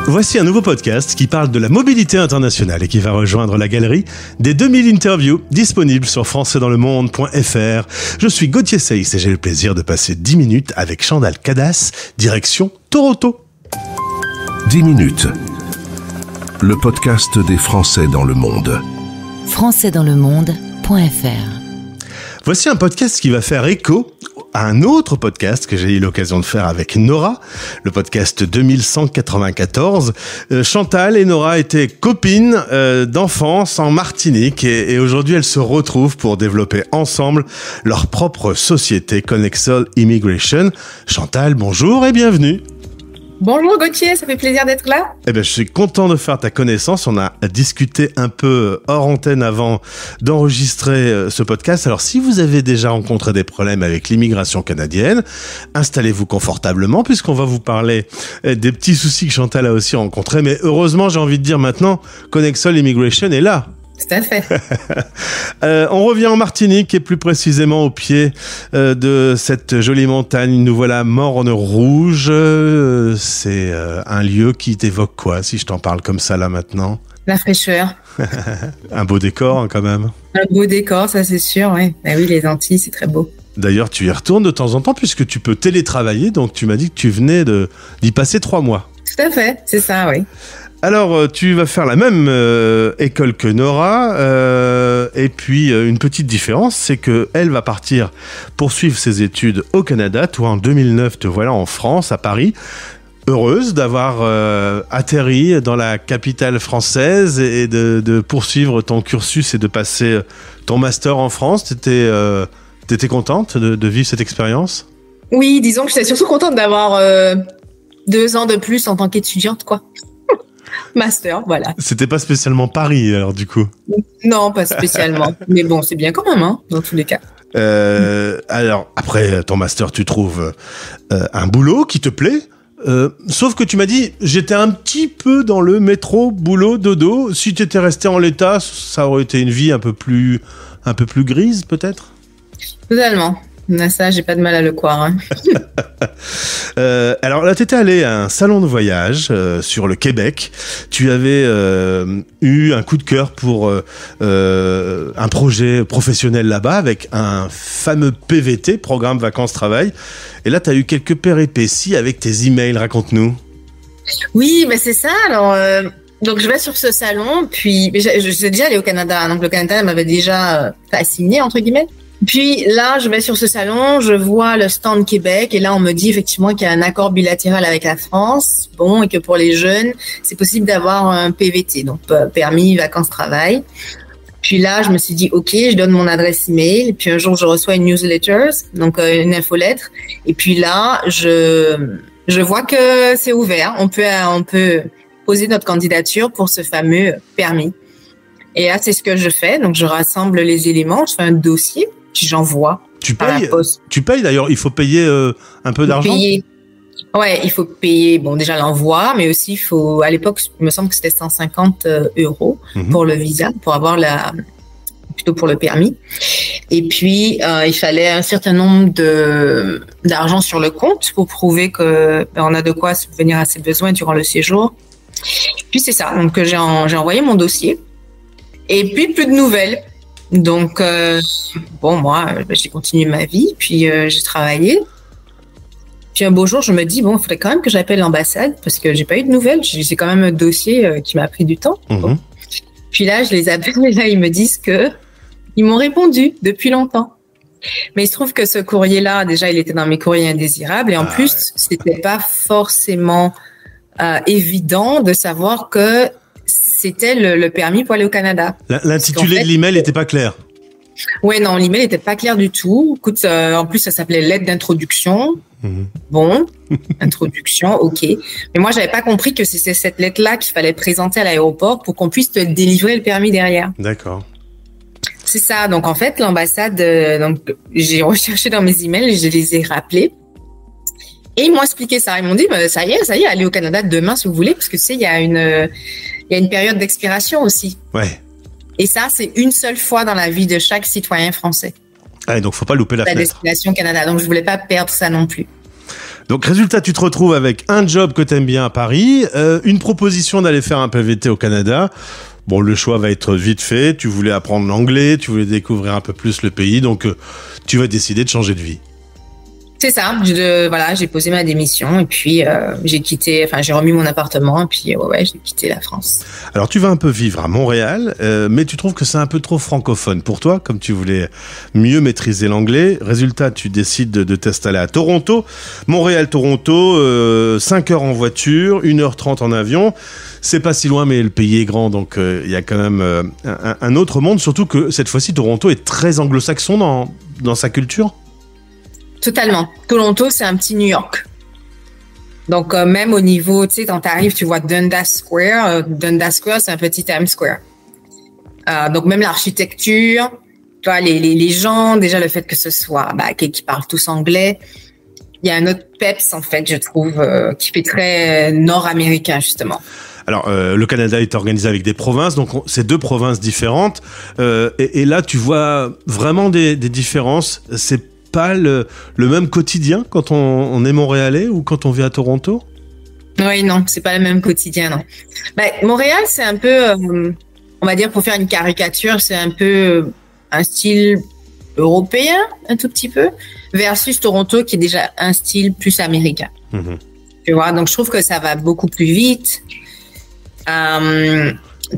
Voici un nouveau podcast qui parle de la mobilité internationale et qui va rejoindre la galerie des 2000 interviews disponibles sur françaisdanslemonde.fr. Je suis Gauthier Seyss et j'ai le plaisir de passer 10 minutes avec Chantal Cadas, direction Toronto. 10 minutes. Le podcast des Français dans le monde. françaisdanslemonde.fr. Voici un podcast qui va faire écho à un autre podcast que j'ai eu l'occasion de faire avec Nora, le podcast 2194. Chantal et Nora étaient copines d'enfance en Martinique et aujourd'hui elles se retrouvent pour développer ensemble leur propre société Connexol Immigration. Chantal, bonjour et bienvenue. Bonjour Gauthier, ça fait plaisir d'être là. Je suis content de faire ta connaissance. On a discuté un peu hors antenne avant d'enregistrer ce podcast. Alors, si vous avez déjà rencontré des problèmes avec l'immigration canadienne, installez-vous confortablement puisqu'on va vous parler des petits soucis que Chantal a aussi rencontrés. Mais heureusement, j'ai envie de dire maintenant, Connexol Immigration est là. Tout à fait. On revient en Martinique et plus précisément au pied de cette jolie montagne. Nous voilà Morne Rouge. C'est un lieu qui t'évoque quoi, si je t'en parle comme ça là maintenant? La fraîcheur. Un beau décor hein, quand même. Un beau décor, ça c'est sûr, oui. Ben oui, les Antilles, c'est très beau. D'ailleurs, tu y retournes de temps en temps puisque tu peux télétravailler. Donc tu m'as dit que tu venais d'y passer 3 mois. Tout à fait, c'est ça, oui. Alors, tu vas faire la même école que Nora, et puis une petite différence, c'est que elle va partir poursuivre ses études au Canada. Toi, en 2009, te voilà en France, à Paris. Heureuse d'avoir atterri dans la capitale française et de poursuivre ton cursus et de passer ton master en France. T'étais contente de vivre cette expérience? Oui, disons que j'étais surtout contente d'avoir 2 ans de plus en tant qu'étudiante, quoi. Master, voilà. C'était pas spécialement Paris, alors, du coup? Non, pas spécialement. Mais bon, c'est bien quand même, hein, dans tous les cas. Alors, après ton master, tu trouves un boulot qui te plaît. Sauf que tu m'as dit, j'étais un petit peu dans le métro, boulot, dodo. Si tu étais resté en l'état, ça aurait été une vie un peu plus grise, peut-être? Totalement. Ça, j'ai pas de mal à le croire. Hein. Alors là, tu étais allé à un salon de voyage sur le Québec. Tu avais eu un coup de cœur pour un projet professionnel là-bas avec un fameux PVT, Programme Vacances-Travail. Et là, tu as eu quelques péripéties avec tes emails. Raconte-nous. Oui, mais c'est ça. Alors, donc je vais sur ce salon, puis je suis déjà allée au Canada. Donc le Canada m'avait déjà fasciné, entre guillemets. Puis là, je vais sur ce salon, je vois le stand Québec et là, on me dit effectivement qu'il y a un accord bilatéral avec la France, bon, et que pour les jeunes, c'est possible d'avoir un PVT, donc permis vacances-travail. Puis là, je me suis dit, OK, je donne mon adresse email. Et puis un jour, je reçois une newsletter, donc une infolettre. Et puis là, je vois que c'est ouvert. On peut poser notre candidature pour ce fameux permis. Et là, c'est ce que je fais. Donc, je rassemble les éléments, je fais un dossier. Puis j'envoie à la poste. Tu payes d'ailleurs, il faut payer un peu d'argent. Ouais, il faut payer, bon, déjà l'envoi, mais aussi à l'époque, il me semble que c'était 150 € pour le visa, pour avoir plutôt pour le permis. Et puis, il fallait un certain nombre d'argent sur le compte pour prouver que on a de quoi subvenir à ses besoins durant le séjour. Puis c'est ça, donc j'ai envoyé mon dossier. Et puis, plus de nouvelles. Donc, moi, j'ai continué ma vie, puis j'ai travaillé. Puis un beau jour, je me dis, il faudrait quand même que j'appelle l'ambassade parce que j'ai pas eu de nouvelles. C'est quand même un dossier qui m'a pris du temps. Bon. Puis là, je les appelle et là, ils me disent ils m'ont répondu depuis longtemps. Mais il se trouve que ce courrier-là, déjà, il était dans mes courriers indésirables et en plus, c'était pas forcément évident de savoir que c'était le permis pour aller au Canada. L'intitulé de l'email n'était pas clair. Ouais, non, l'email n'était pas clair du tout. Écoute, en plus, ça s'appelait lettre d'introduction. Bon, introduction, OK. Mais moi, j'avais pas compris que c'était cette lettre-là qu'il fallait présenter à l'aéroport pour qu'on puisse te délivrer le permis derrière. D'accord. C'est ça. Donc, en fait, l'ambassade, j'ai recherché dans mes emails et je les ai rappelés. Et ils m'ont expliqué ça. Ils m'ont dit, ça y est, allez au Canada demain si vous voulez, parce que tu sais, il y a une période d'expiration aussi. Ouais. Et ça, c'est une seule fois dans la vie de chaque citoyen français. Ah, donc faut pas louper la fenêtre. Destination Canada. Donc je voulais pas perdre ça non plus. Donc résultat, tu te retrouves avec un job que t'aimes bien à Paris, une proposition d'aller faire un PVT au Canada. Bon, le choix va être vite fait. Tu voulais apprendre l'anglais, tu voulais découvrir un peu plus le pays, donc tu vas décider de changer de vie. C'est ça. Voilà, j'ai posé ma démission et puis j'ai remis mon appartement et puis j'ai quitté la France. Alors tu vas un peu vivre à Montréal, mais tu trouves que c'est un peu trop francophone pour toi, comme tu voulais mieux maîtriser l'anglais. Résultat, tu décides de t'installer à Toronto. Montréal-Toronto, 5 heures en voiture, 1h30 en avion. C'est pas si loin, mais le pays est grand, donc il y a quand même un autre monde. Surtout que cette fois-ci, Toronto est très anglo-saxon dans sa culture. Totalement. Toronto, c'est un petit New York. Donc, même au niveau, tu sais, quand tu arrives, tu vois Dundas Square. Dundas Square, c'est un petit Times Square. Donc, même l'architecture, tu vois, les gens, déjà le fait que ce soit, qui parlent tous anglais. Il y a un autre peps, en fait, je trouve, qui fait très nord-américain, justement. Alors, le Canada est organisé avec des provinces, donc c'est 2 provinces différentes. Et là, tu vois vraiment des différences. C'est pas le même quotidien quand on est montréalais ou quand on vit à Toronto? Oui, non, c'est pas le même quotidien, non. Montréal, c'est un peu, on va dire, pour faire une caricature, c'est un peu un style européen, un tout petit peu, versus Toronto, qui est déjà un style plus américain. Mm-hmm. Tu vois, donc je trouve que ça va beaucoup plus vite.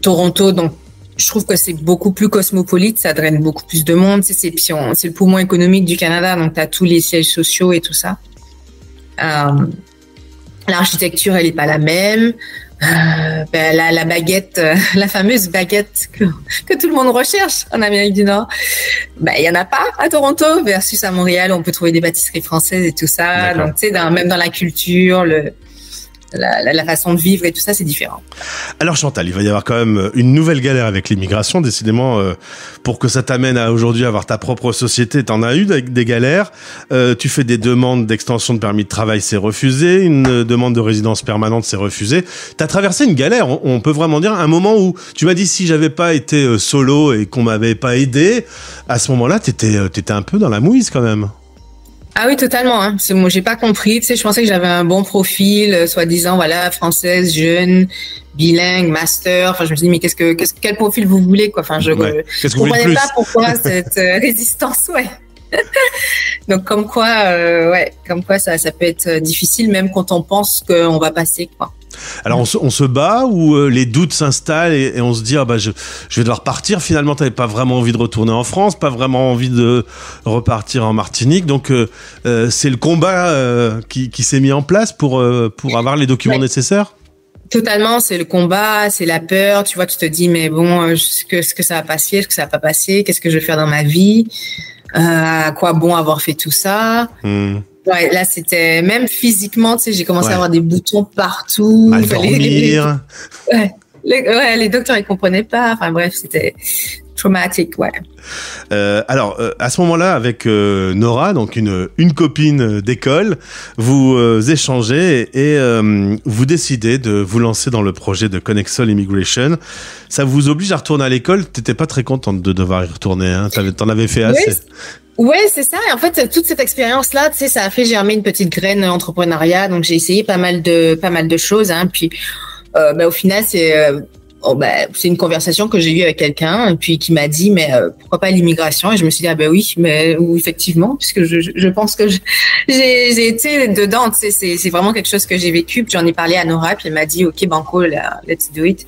Toronto, donc, je trouve que c'est beaucoup plus cosmopolite, ça draine beaucoup plus de monde. C'est le poumon économique du Canada, donc tu as tous les sièges sociaux et tout ça. L'architecture, elle n'est pas la même. La baguette, la fameuse baguette que tout le monde recherche en Amérique du Nord, il n'y en a pas à Toronto, versus à Montréal, on peut trouver des pâtisseries françaises et tout ça. D'accord. Donc, tu sais, même dans la culture, la façon de vivre et tout ça, c'est différent. Alors Chantal, il va y avoir quand même une nouvelle galère avec l'immigration, décidément, pour que ça t'amène à aujourd'hui avoir ta propre société. T'en as eu des galères, tu fais des demandes d'extension de permis de travail, c'est refusé, une demande de résidence permanente, c'est refusé. T'as traversé une galère, on peut vraiment dire, un moment où tu m'as dit si j'avais pas été solo et qu'on m'avait pas aidé, à ce moment-là, t'étais un peu dans la mouise quand même. Ah oui, totalement. Hein. Moi, j'ai pas compris. Tu sais, je pensais que j'avais un bon profil, soi-disant, voilà, française, jeune, bilingue, master. Enfin, je me suis dit, mais quel profil vous voulez, quoi. Enfin, je comprenais pas pourquoi cette résistance, ouais. Donc, comme quoi, ça peut être difficile, même quand on pense qu'on va passer, quoi. Alors on se bat ou les doutes s'installent et on se dit je vais devoir partir. Finalement, t'avais pas vraiment envie de retourner en France, pas vraiment envie de repartir en Martinique. Donc c'est le combat qui s'est mis en place pour avoir les documents nécessaires. Totalement, c'est le combat, c'est la peur. Tu vois, tu te dis mais bon, est-ce que ça va passer, est-ce que ça va pas passer, qu'est-ce que je vais faire dans ma vie, à quoi bon avoir fait tout ça. Ouais, là, c'était même physiquement, tu sais, j'ai commencé à avoir des boutons partout. Mal dormir. Les docteurs, ils comprenaient pas. Enfin, bref, c'était traumatique, ouais. Alors, à ce moment-là, avec Nora, donc une copine d'école, vous échangez et vous décidez de vous lancer dans le projet de Connexol Immigration. Ça vous oblige à retourner à l'école. T'étais pas très contente de devoir y retourner, hein? T'en avais fait assez. Oui. Ouais, c'est ça. Et en fait, toute cette expérience-là, tu sais, ça a fait germer une petite graine entrepreneuriat. Donc, j'ai essayé pas mal de choses. Hein. Puis, au final, c'est une conversation que j'ai eue avec quelqu'un, et puis qui m'a dit, mais pourquoi pas l'immigration? Et je me suis dit, oui, effectivement, puisque je pense que j'ai été dedans. Tu sais, c'est vraiment quelque chose que j'ai vécu. Puis j'en ai parlé à Nora, puis elle m'a dit, ok, banco, let's do it.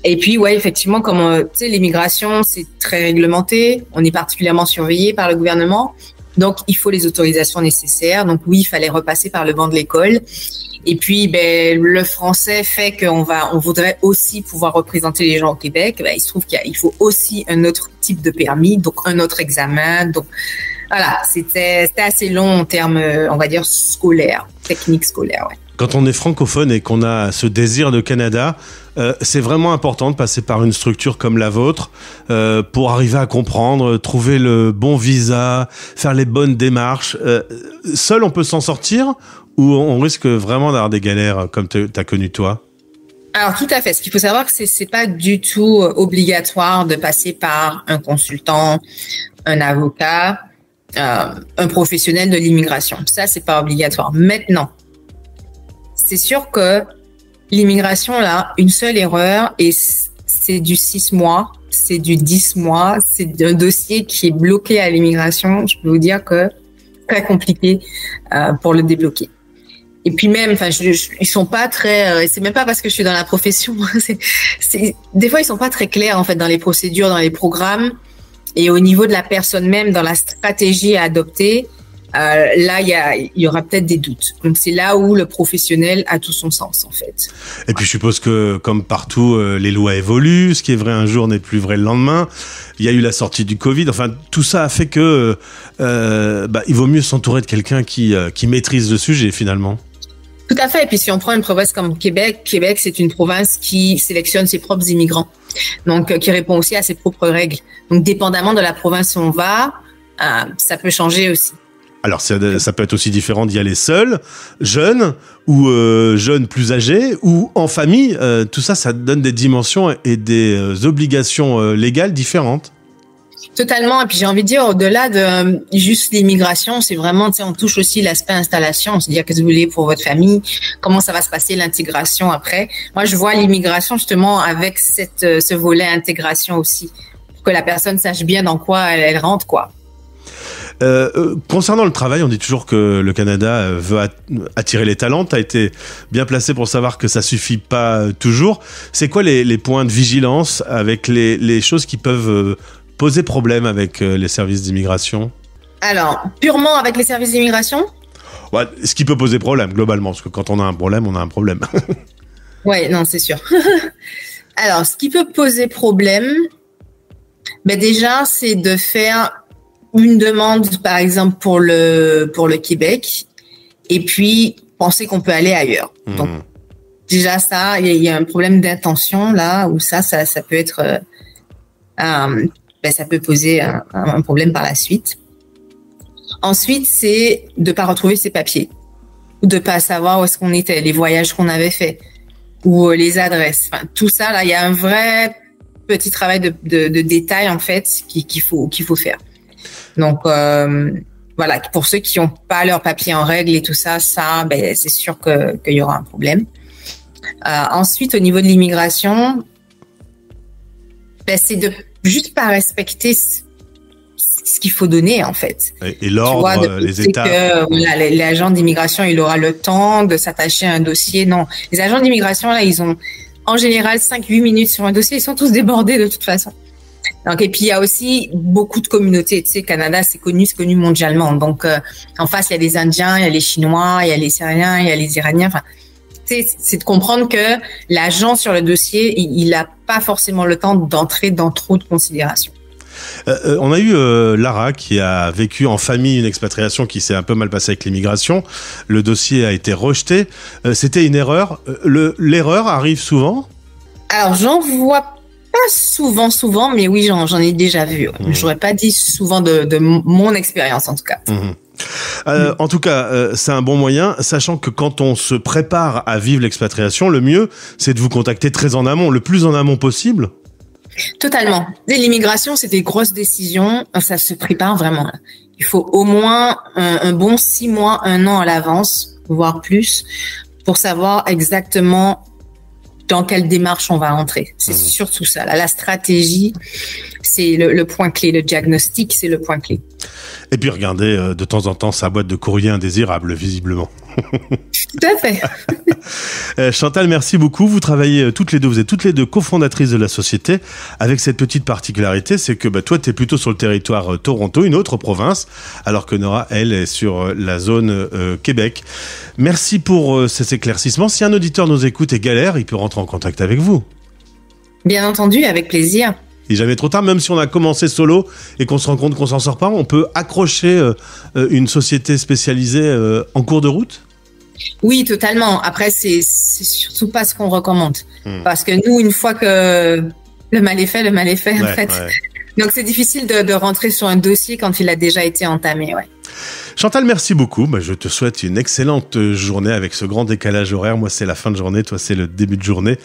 Et puis, ouais, effectivement, comme tu sais, l'immigration, c'est très réglementé. On est particulièrement surveillé par le gouvernement. Donc, il faut les autorisations nécessaires. Donc, oui, il fallait repasser par le banc de l'école. Et puis, le français fait qu'on voudrait aussi pouvoir représenter les gens au Québec. Il se trouve qu'il faut aussi un autre type de permis, donc un autre examen. Donc, voilà, c'était assez long en termes, on va dire, scolaires, techniques scolaires, ouais. Quand on est francophone et qu'on a ce désir de Canada, c'est vraiment important de passer par une structure comme la vôtre pour arriver à comprendre, trouver le bon visa, faire les bonnes démarches. Seul, on peut s'en sortir ou on risque vraiment d'avoir des galères comme t'as connu toi? Alors, tout à fait. Ce qu'il faut savoir, c'est pas du tout obligatoire de passer par un consultant, un avocat. un professionnel de l'immigration. Ça, c'est pas obligatoire. Maintenant, c'est sûr que l'immigration, là, une seule erreur et c'est du 6 mois, c'est du 10 mois, c'est un dossier qui est bloqué à l'immigration. Je peux vous dire que très compliqué pour le débloquer. Et puis même, enfin, ils sont pas très. C'est même pas parce que je suis dans la profession. Des fois, ils sont pas très clairs en fait dans les procédures, dans les programmes, et au niveau de la personne même, dans la stratégie à adopter. Là, il y aura peut-être des doutes. Donc, c'est là où le professionnel a tout son sens, en fait. Et puis, je suppose que, comme partout, les lois évoluent. Ce qui est vrai un jour n'est plus vrai le lendemain. Il y a eu la sortie du Covid. Enfin, tout ça a fait que il vaut mieux s'entourer de quelqu'un qui maîtrise le sujet, finalement. Tout à fait. Et puis, si on prend une province comme Québec, c'est une province qui sélectionne ses propres immigrants. Donc, qui répond aussi à ses propres règles. Donc, dépendamment de la province où on va, ça peut changer aussi. Alors, ça peut être aussi différent d'y aller seul, jeune, ou jeune plus âgé, ou en famille. Tout ça, ça donne des dimensions et des obligations légales différentes. Totalement. Et puis, j'ai envie de dire, au-delà de juste l'immigration, c'est vraiment, on touche aussi l'aspect installation. C'est-à-dire, qu'est-ce que vous voulez pour votre famille? Comment ça va se passer, l'intégration après? Moi, je vois l'immigration, justement, avec ce volet intégration aussi. Pour que la personne sache bien dans quoi elle rentre, quoi. Concernant le travail, on dit toujours que le Canada veut attirer les talents. Tu as été bien placé pour savoir que ça suffit pas toujours. C'est quoi les points de vigilance avec les choses qui peuvent poser problème avec les services d'immigration? Alors, purement avec les services d'immigration? Ouais, ce qui peut poser problème, globalement, parce que quand on a un problème, on a un problème. Ouais, non, c'est sûr. Alors, ce qui peut poser problème, déjà, c'est de faire une demande, par exemple, pour le Québec, et puis penser qu'on peut aller ailleurs. Donc, déjà, ça, il y a un problème d'intention, là, où ça peut être... ça peut poser un problème par la suite. Ensuite, c'est de pas retrouver ses papiers, ou de pas savoir où est-ce qu'on était, les voyages qu'on avait faits, ou les adresses. Enfin, tout ça, là, il y a un vrai petit travail de détail, en fait, qu'il faut faire. Donc, voilà, pour ceux qui n'ont pas leurs papiers en règle et tout ça, c'est sûr qu'il y aura un problème. Ensuite, au niveau de l'immigration, c'est de juste pas respecter ce qu'il faut donner, en fait. Et l'ordre, les étapes. L'agent d'immigration, il aura le temps de s'attacher à un dossier. Non, les agents d'immigration, là, ils ont en général 5-8 minutes sur un dossier. Ils sont tous débordés de toute façon. Donc, et puis, il y a aussi beaucoup de communautés. Tu sais, Canada, c'est connu mondialement. Donc, en face, il y a les Indiens, il y a les Chinois, il y a les Syriens, il y a les Iraniens. Enfin, c'est de comprendre que l'agent sur le dossier, il n'a pas forcément le temps d'entrer dans trop de considérations. On a eu Lara qui a vécu en famille une expatriation qui s'est un peu mal passée avec l'immigration. Le dossier a été rejeté. C'était une erreur. L'erreur arrive souvent? Alors, j'en vois pas souvent, mais oui, j'en ai déjà vu. J'aurais pas dit souvent de mon expérience, en tout cas. En tout cas, c'est un bon moyen, sachant que quand on se prépare à vivre l'expatriation, le mieux, c'est de vous contacter très en amont, le plus en amont possible. Totalement. L'immigration, c'est des grosses décisions, ça se prépare vraiment. Il faut au moins un bon 6 mois, 1 an à l'avance, voire plus, pour savoir exactement dans quelle démarche on va entrer. C'est surtout ça. Là, la stratégie, c'est le point clé. Le diagnostic, c'est le point clé. Et puis regardez de temps en temps sa boîte de courrier indésirable, visiblement. Tout à fait. Chantal, merci beaucoup. Vous travaillez toutes les deux, vous êtes toutes les deux cofondatrices de la société, avec cette petite particularité, c'est que toi, tu es plutôt sur le territoire Toronto, une autre province, alors que Nora, elle, est sur la zone Québec. Merci pour ces éclaircissements. Si un auditeur nous écoute et galère, il peut rentrer en contact avec vous. Bien entendu, avec plaisir. Il n'est jamais trop tard, même si on a commencé solo et qu'on se rend compte qu'on s'en sort pas, on peut accrocher une société spécialisée en cours de route? Oui, totalement. Après, c'est surtout pas ce qu'on recommande. Parce que nous, une fois que le mal est fait, en fait. Ouais. Donc, c'est difficile de rentrer sur un dossier quand il a déjà été entamé, ouais. Chantal, merci beaucoup. Je te souhaite une excellente journée avec ce grand décalage horaire. Moi, c'est la fin de journée. Toi, c'est le début de journée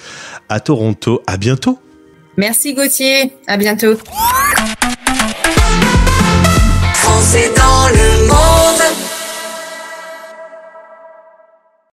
à Toronto. À bientôt. Merci Gauthier, à bientôt. France est dans le